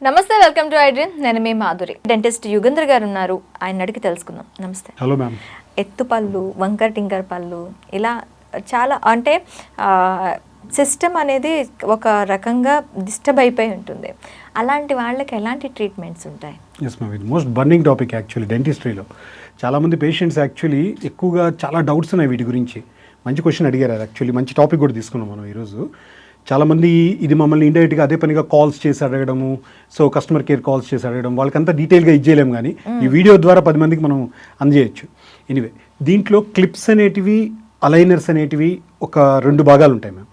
నమస్తే, welcome to iDream. నేను మీ Madhuri. Dentist Yugendra గారు ఉన్నారు, ఆయన అడిగి తెలుసుకుందాం. నమస్తే. Hello ma'am. ఎత్తుపళ్ళు, వంకర్ టింకర్ పళ్ళు, ఇలా చాలా అంటే సిస్టమ్ అనేది ఒక రకంగా డిస్టర్బ్ అయిపోయి ఉంటుంది. అలాంటి వాళ్ళకి ఎలాంటి ట్రీట్మెంట్స్ ఉంటాయి? ఎస్ మ్యామ్, ఇది మోస్ట్ బర్నింగ్ టాపిక్ యాక్చువల్లీ డెంటిస్ట్రీలో. చాలామంది పేషెంట్స్ యాక్చువల్లీ ఎక్కువగా చాలా డౌట్స్ ఉన్నాయి వీటి గురించి. మంచి క్వశ్చన్ అడిగారు. యాక్చువల్లీ మంచి టాపిక్ కూడా తీసుకున్నాం మనం ఈరోజు. చాలామంది ఇది మమ్మల్ని ఇండైరెక్ట్గా అదే పనిగా కాల్స్ చేసి అడగడము, సో కస్టమర్ కేర్ కాల్స్ చేసి అడగడం, వాళ్ళకంతా డీటెయిల్గా ఇచ్చేయలేము, కానీ ఈ వీడియో ద్వారా 10 మందికి మనం అందజేయచ్చు. ఎనీవే, దీంట్లో క్లిప్స్ అనేటివి, అలైనర్స్ అనేటివి ఒక 2 భాగాలు ఉంటాయి మ్యామ్.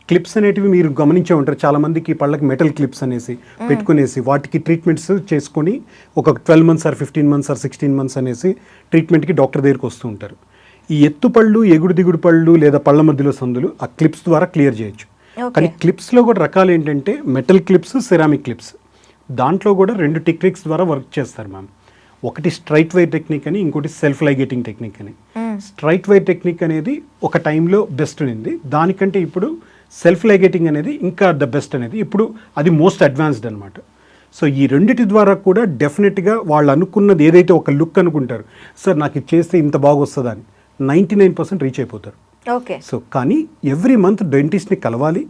క్లిప్స్ అనేటివి మీరు గమనించే ఉంటారు, చాలామందికి పళ్ళకి మెటల్ క్లిప్స్ అనేసి పెట్టుకునేసి వాటికి ట్రీట్మెంట్స్ చేసుకొని ఒక 12 months or 15 months or 16 months అనేసి ట్రీట్మెంట్కి డాక్టర్ దగ్గరికి వస్తూ ఉంటారు. ఈ ఎత్తుపళ్ళు, ఎగుడు దిగుడు పళ్ళు లేదా పళ్ళ మధ్యలో సందులు ఆ క్లిప్స్ ద్వారా క్లియర్ చేయొచ్చు. కానీ క్లిప్స్లో కూడా రకాలు ఏంటంటే మెటల్ క్లిప్స్, సెరామిక్ క్లిప్స్. దాంట్లో కూడా 2 టెక్నిక్స్ ద్వారా వర్క్ చేస్తారు మ్యామ్. ఒకటి స్ట్రైట్ వైర్ టెక్నిక్ అని, ఇంకోటి సెల్ఫ్ లైగేటింగ్ టెక్నిక్ అని. స్ట్రైట్ వైర్ టెక్నిక్ అనేది ఒక టైంలో బెస్ట్ ఉంది, దానికంటే ఇప్పుడు సెల్ఫ్ లైగేటింగ్ అనేది ఇంకా ద బెస్ట్ అనేది ఇప్పుడు అది మోస్ట్ అడ్వాన్స్డ్ అనమాట. సో ఈ రెండిటి ద్వారా కూడా డెఫినెట్గా వాళ్ళు అనుకున్నది ఏదైతే ఒక లుక్ అనుకుంటారు, సార్ నాకు ఇది చేస్తే ఇంత బాగా వస్తుందా అని 99% రీచ్ అయిపోతారు. ఓకే. సో కానీ ఎవ్రీ మంత్ డెంటిస్ట్ని కలవాలి.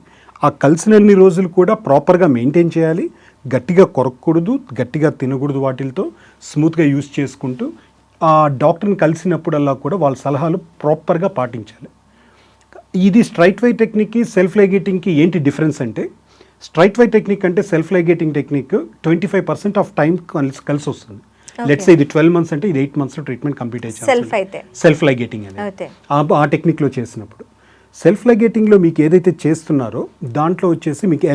ఆ కలిసినన్ని రోజులు కూడా ప్రాపర్గా మెయింటైన్ చేయాలి. గట్టిగా కొరకూడదు, గట్టిగా తినకూడదు, వాటితో స్మూత్గా యూస్ చేసుకుంటూ ఆ డాక్టర్ని కలిసినప్పుడల్లా కూడా వాళ్ళ సలహాలు ప్రాపర్గా పాటించాలి. ఇది స్ట్రైట్ వై టెక్నిక్కి సెల్ఫ్ లైగేటింగ్కి ఏంటి డిఫరెన్స్ అంటే, స్ట్రైట్ వై టెక్నిక్ అంటే self ligating technique 25% of time కలిసి వస్తుంది. లెట్స్ ఇది 12 months అంటే ఇది 8 monthsలో ట్రీట్మెంట్ కంప్లీట్ అయిపోయింది. సెల్ఫ్ లైగేటింగ్ అనేది ఆ టెక్నిక్లో చేసినప్పుడు. సెల్ఫ్ లైగేటింగ్లో మీకు ఏదైతే చేస్తున్నారో దాంట్లో వచ్చేసి మీకు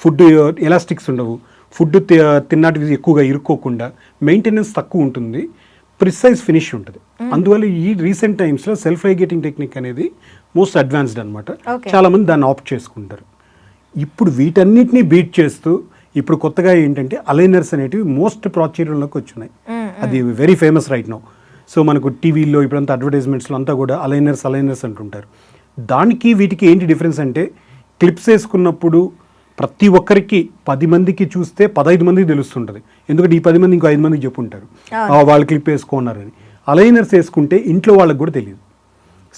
ఫుడ్ ఎలాస్టిక్స్ ఉండవు, ఫుడ్ తిన్నటికి ఎక్కువగా ఇరుక్కోకుండా మెయింటెనెన్స్ తక్కువ ఉంటుంది, ప్రిసైజ్ ఫినిష్ ఉంటుంది. అందువల్ల ఈ రీసెంట్ టైమ్స్లో సెల్ఫ్ లైగేటింగ్ టెక్నిక్ అనేది మోస్ట్ అడ్వాన్స్డ్ అనమాట. చాలామంది దాన్ని ఆప్ట్ చేసుకుంటారు. ఇప్పుడు వీటన్నిటిని బీట్ చేస్తూ ఇప్పుడు కొత్తగా ఏంటంటే అలైనర్స్ అనేటివి మోస్ట్ ప్రాచుర్యంలోకి వచ్చున్నాయి. అది very famous right now. So మనకు టీవీలో ఇప్పుడంతా అడ్వర్టైజ్మెంట్స్లో అంతా కూడా అలైనర్స్ అంటుంటారు. దానికి వీటికి ఏంటి డిఫరెన్స్ అంటే, క్లిప్స్ వేసుకున్నప్పుడు ప్రతి ఒక్కరికి 10 మందికి చూస్తే 15 మందికి తెలుస్తుంటుంది. ఎందుకంటే ఈ 10 మంది ఇంకో 5 మందికి చెప్పుంటారు వాళ్ళు క్లిప్ వేసుకున్నారని. అలైనర్స్ వేసుకుంటే ఇంట్లో వాళ్ళకి కూడా తెలియదు.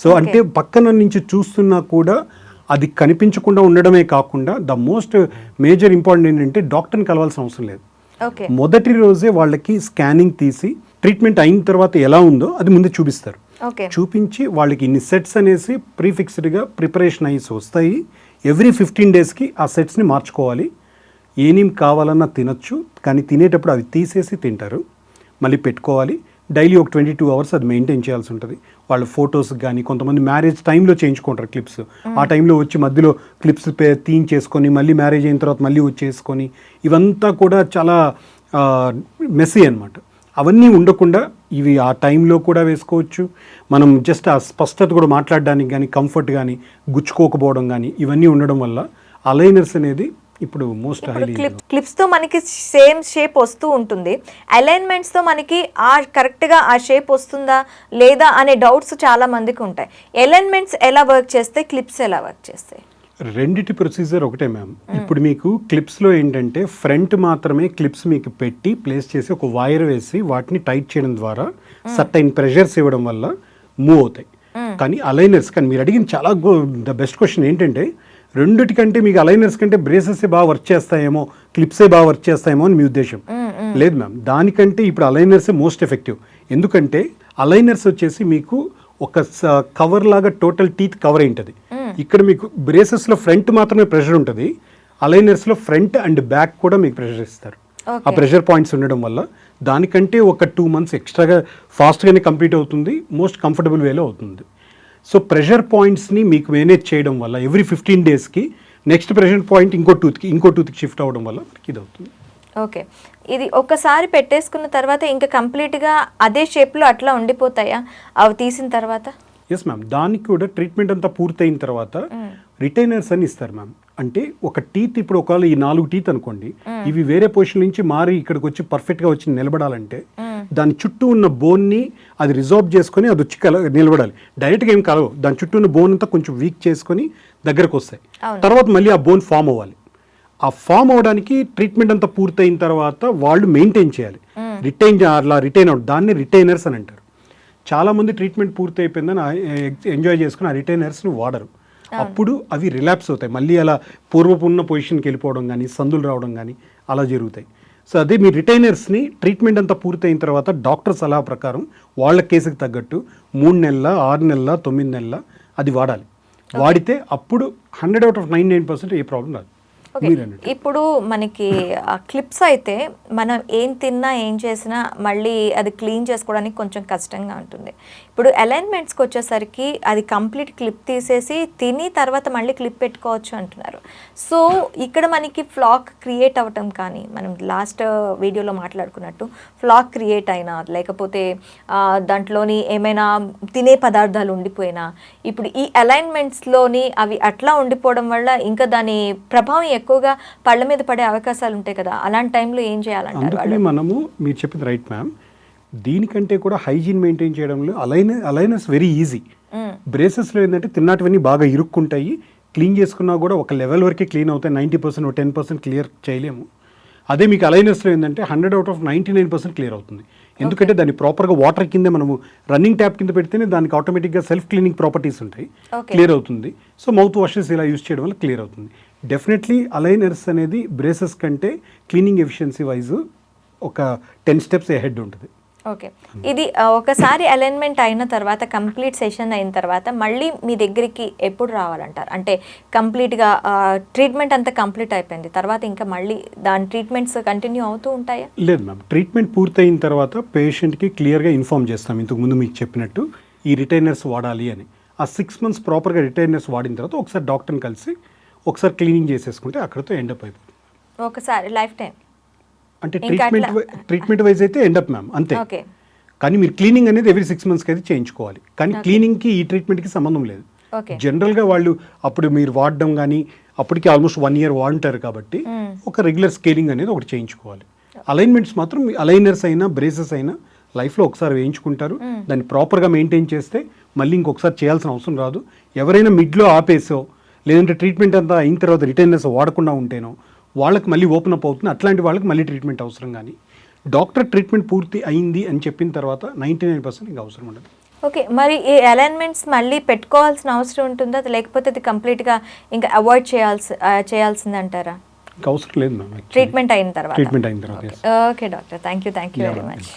సో అంటే పక్కన నుంచి చూస్తున్నా కూడా అది కనిపించకుండా ఉండడమే కాకుండా ద మోస్ట్ మేజర్ ఇంపార్టెంట్ ఏంటంటే డాక్టర్ని కలవాల్సిన అవసరం లేదు. మొదటి రోజే వాళ్ళకి స్కానింగ్ తీసి ట్రీట్మెంట్ అయిన తర్వాత ఎలా ఉందో అది ముందే చూపిస్తారు. చూపించి వాళ్ళకి ఇన్ని సెట్స్ అనేసి ప్రీఫిక్స్డ్గా ప్రిపరేషన్ అయ్యి వస్తాయి. ఎవ్రీ 15 daysకి ఆ సెట్స్ని మార్చుకోవాలి. ఏనేం కావాలన్నా తినొచ్చు, కానీ తినేటప్పుడు అవి తీసేసి తింటారు, మళ్ళీ పెట్టుకోవాలి. డైలీ ఒక 22 hours అది మెయింటైన్ చేయాల్సి ఉంటుంది. వాళ్ళ ఫొటోస్ కానీ, కొంతమంది మ్యారేజ్ టైంలో చేయించుకుంటారు క్లిప్స్. ఆ టైంలో వచ్చి మధ్యలో క్లిప్స్ తీయించేసుకొని మళ్ళీ మ్యారేజ్ అయిన తర్వాత మళ్ళీ వచ్చేసుకొని ఇవంతా కూడా చాలా మెస్సీ అనమాట. అవన్నీ ఉండకుండా ఇవి ఆ టైంలో కూడా వేసుకోవచ్చు. మనం జస్ట్ ఆ స్పష్టత కూడా మాట్లాడడానికి కానీ, కంఫర్ట్ కానీ, గుచ్చుకోకపోవడం కానీ ఇవన్నీ ఉండడం వల్ల అలైనర్స్ అనేది ఇప్పుడు మోస్ట్ హైలీ. క్లిప్స్ తో మనకి సేమ్ షేప్ వస్తూ ఉంటుంది, అలైన్మెంట్స్ తో మనకి ఆ కరెక్ట్ గా ఆ షేప్ వస్తుందా లేదా అనే డౌట్స్ చాలా మందికి ఉంటాయి. అలైన్మెంట్స్ ఎలా వర్క్ చేస్తాయి, క్లిప్స్ ఎలా వర్క్ చేస్తాయి? రెండిటి ప్రొసీజర్ ఒకటే మ్యామ్. ఇప్పుడు మీకు క్లిప్స్లో ఏంటంటే ఫ్రంట్ మాత్రమే క్లిప్స్ మీకు పెట్టి ప్లేస్ చేసి ఒక వైర్ వేసి వాటిని టైట్ చేయడం ద్వారా సర్టైన్ ప్రెషర్స్ ఇవ్వడం వల్ల మూవ్ అవుతాయి. కానీ అలైనర్స్, కానీ మీరు అడిగిన చాలా ద బెస్ట్ క్వశ్చన్ ఏంటంటే, రెండిటికంటే మీకు అలైనర్స్ కంటే బ్రేసెసే బాగా వర్క్ చేస్తాయేమో, క్లిప్సే బాగా వర్క్ చేస్తాయేమో అని మీ ఉద్దేశం. లేదు మ్యామ్, దానికంటే ఇప్పుడు అలైనర్సే మోస్ట్ ఎఫెక్టివ్. ఎందుకంటే అలైనర్స్ వచ్చేసి మీకు ఒక కవర్ లాగా టోటల్ టీత్ కవర్ అయి ఉంటుంది. ఇక్కడ మీకు బ్రేసెస్లో ఫ్రంట్ మాత్రమే ప్రెషర్ ఉంటుంది, అలైనర్స్లో ఫ్రంట్ అండ్ బ్యాక్ కూడా మీకు ప్రెషర్ ఇస్తారు. ఆ ప్రెషర్ పాయింట్స్ ఉండడం వల్ల దానికంటే ఒక 2 months ఎక్స్ట్రాగా ఫాస్ట్గానే కంప్లీట్ అవుతుంది, మోస్ట్ కంఫర్టబుల్ వేలో అవుతుంది. సో ప్రెషర్ పాయింట్స్ని మీకు మేనేజ్ చేయడం వల్ల ఎవ్రీ 15 daysకి నెక్స్ట్ ప్రెషర్ పాయింట్ ఇంకో టూత్కి షిఫ్ట్ అవ్వడం వల్ల మనకి ఇది అవుతుంది. ఓకే. ఇది ఒక్కసారి పెట్టేసుకున్న తర్వాత ఇంకా కంప్లీట్గా అదే షేప్లో అట్లా ఉండిపోతాయా అవి తీసిన తర్వాత? ఎస్ మ్యామ్, దానికి కూడా ట్రీట్మెంట్ అంతా పూర్తయిన తర్వాత రిటైనర్స్ అని ఇస్తారు మ్యామ్. అంటే ఒక టీత్ ఇప్పుడు ఒకవేళ ఈ 4 teeth అనుకోండి, ఇవి వేరే పొజిషన్ నుంచి మారి ఇక్కడికి వచ్చి పర్ఫెక్ట్గా వచ్చి నిలబడాలంటే దాని చుట్టూ ఉన్న బోన్ని అది రిజార్వ్ చేసుకొని అది వచ్చి నిలబడాలి. డైరెక్ట్గా ఏం కలవు, దాని చుట్టూ ఉన్న బోన్ అంతా కొంచెం వీక్ చేసుకొని దగ్గరకు వస్తాయి. తర్వాత మళ్ళీ ఆ బోన్ ఫామ్ అవ్వాలి. ఆ ఫామ్ అవడానికి ట్రీట్మెంట్ అంతా పూర్తయిన తర్వాత వాళ్ళు మెయింటైన్ చేయాలి. రిటైన్ అవుట్ దాన్ని రిటైనర్స్ అని అంటారు. చాలామంది ట్రీట్మెంట్ పూర్తి అయిపోయిందని ఎంజాయ్ చేసుకుని ఆ రిటైనర్స్ని వాడరు. అప్పుడు అవి రిలాప్స్ అవుతాయి, మళ్ళీ అలా పూర్వపున్న పొజిషన్కి వెళ్ళిపోవడం కానీ సందులు రావడం కానీ అలా జరుగుతాయి. సో అదే మీ రిటైనర్స్ని ట్రీట్మెంట్ అంతా పూర్తయిన తర్వాత డాక్టర్ సలహా ప్రకారం వాళ్ళ కేసుకి తగ్గట్టు 3 నెలల 6 నెలల 9 నెలల అది వాడాలి. వాడితే అప్పుడు 100/99% ఏ ప్రాబ్లం రాదు. ఓకే, ఇప్పుడు మనకి క్లిప్స్ అయితే మనం ఏం తిన్నా ఏం చేసినా మళ్ళీ అది క్లీన్ చేసుకోవడానికి కొంచెం కష్టంగా ఉంటుంది. ఇప్పుడు అలైన్మెంట్స్కి వచ్చేసరికి అది కంప్లీట్ క్లిప్ తీసేసి తిని తర్వాత మళ్ళీ క్లిప్ పెట్టుకోవచ్చు అంటున్నారు. సో ఇక్కడ మనకి ఫ్లాక్ క్రియేట్ అవ్వటం కానీ, మనం లాస్ట్ వీడియోలో మాట్లాడుకున్నట్టు ఫ్లాక్ క్రియేట్ అయినా లేకపోతే దాంట్లోని ఏమైనా తినే పదార్థాలు ఉండిపోయినా, ఇప్పుడు ఈ అలైన్మెంట్స్లోని అవి అట్లా ఉండిపోవడం వల్ల ఇంకా దాని ప్రభావం ఎక్కువగా పళ్ళ మీద పడే అవకాశాలు ఉంటాయి కదా, అలాంటి టైంలో ఏం చేయాలంటారు? అందుకని మనము మీరు చెప్పింది రైట్ మ్యామ్, దీనికంటే కూడా హైజీన్ మెయింటైన్ చేయడంలో అలైనర్స్ వెరీ ఈజీ. బ్రేసెస్లో ఏంటంటే తిన్నటివన్నీ బాగా ఇరుక్కుంటాయి, క్లీన్ చేసుకున్నా కూడా ఒక లెవెల్ వరకే క్లీన్ అవుతాయి, 90% 10% క్లియర్ చేయలేము. అదే మీకు అలైనర్స్లో ఏంటంటే 100/99% క్లియర్ అవుతుంది. ఎందుకంటే దాన్ని ప్రాపర్గా వాటర్ కింద మనము రన్నింగ్ ట్యాప్ కింద పెడితేనే దానికి ఆటోమేటిక్గా సెల్ఫ్ క్లీనింగ్ ప్రాపర్టీస్ ఉంటాయి, క్లియర్ అవుతుంది. సో మౌత్ వాషెస్ ఇలా యూస్ చేయడం వల్ల క్లియర్ అవుతుంది. డెఫినెట్లీ అలైనర్స్ అనేది బ్రేసెస్ కంటే క్లీనింగ్ ఎఫిషియన్సీ వైజ్ ఒక 10 steps హెడ్ ఉంటుంది. ఓకే, ఇది ఒకసారి అలైన్మెంట్ అయిన తర్వాత కంప్లీట్ సెషన్ అయిన తర్వాత మళ్ళీ మీ దగ్గరికి ఎప్పుడు రావాలంటారు? అంటే కంప్లీట్గా ట్రీట్మెంట్ అంతా కంప్లీట్ అయిపోయింది తర్వాత ఇంకా మళ్ళీ దాని ట్రీట్మెంట్స్ కంటిన్యూ అవుతూ ఉంటాయా? లేదు మ్యామ్, ట్రీట్మెంట్ పూర్తయిన తర్వాత పేషెంట్కి క్లియర్గా ఇన్ఫామ్ చేస్తాం, ఇంతకుముందు మీకు చెప్పినట్టు ఈ రిటైనర్స్ వాడాలి అని. ఆ 6 months ప్రాపర్గా రిటైనర్స్ వాడిన తర్వాత ఒకసారి డాక్టర్ని కలిసి ఒకసారి క్లీనింగ్ చేసేసుకుంటే అక్కడితో ఎండప్ అయిపోతుంది. ఒకసారి లైఫ్ టైం అంటే ట్రీట్మెంట్ వైజ్ అయితే ఎండప్ మ్యామ్ అంతే. ఓకే, కానీ మీరు క్లీనింగ్ అనేది ఎవ్రీ 6 monthsకి అయితే చేయించుకోవాలి. కానీ క్లీనింగ్కి ఈ ట్రీట్మెంట్కి సంబంధం లేదు. జనరల్గా వాళ్ళు అప్పుడు మీరు వాడడం కానీ అప్పటికి ఆల్మోస్ట్ 1 year వాడుంటారు కాబట్టి ఒక రెగ్యులర్ స్కేలింగ్ అనేది ఒకటి చేయించుకోవాలి. అలైన్మెంట్స్ మాత్రం అలైనర్స్ అయినా బ్రేసెస్ అయినా లైఫ్లో ఒకసారి వేయించుకుంటారు, దాన్ని ప్రాపర్గా మెయింటైన్ చేస్తే మళ్ళీ ఇంకొకసారి చేయాల్సిన అవసరం రాదు. ఎవరైనా మిడ్లో ఆపేసో లేదంటే ట్రీట్మెంట్ అంతా అయిన తర్వాత రిటైనర్స్ వాడకుండా ఉంటేనో వాళ్ళకి మళ్ళీ ఓపెన్ అప్ అవుతుంది, అట్లాంటి వాళ్ళకి మళ్ళీ ట్రీట్మెంట్ అవసరం. కానీ డాక్టర్ ట్రీట్మెంట్ పూర్తి అయింది అని చెప్పిన తర్వాత 99% ఇంకా అవసరం ఉండదు. ఓకే, మరి ఈ అలైన్మెంట్స్ మళ్ళీ పెట్టుకోవాల్సిన అవసరం ఉంటుందా లేకపోతే అది కంప్లీట్గా ఇంకా అవాయిడ్ చేయాల్సింది అంటారా? ఇంకా అవసరం లేదు మ్యామ్, ట్రీట్మెంట్ అయిన తర్వాత. ట్రీట్మెంట్ అయిన తర్వాత. Okay doctor, thank you very much.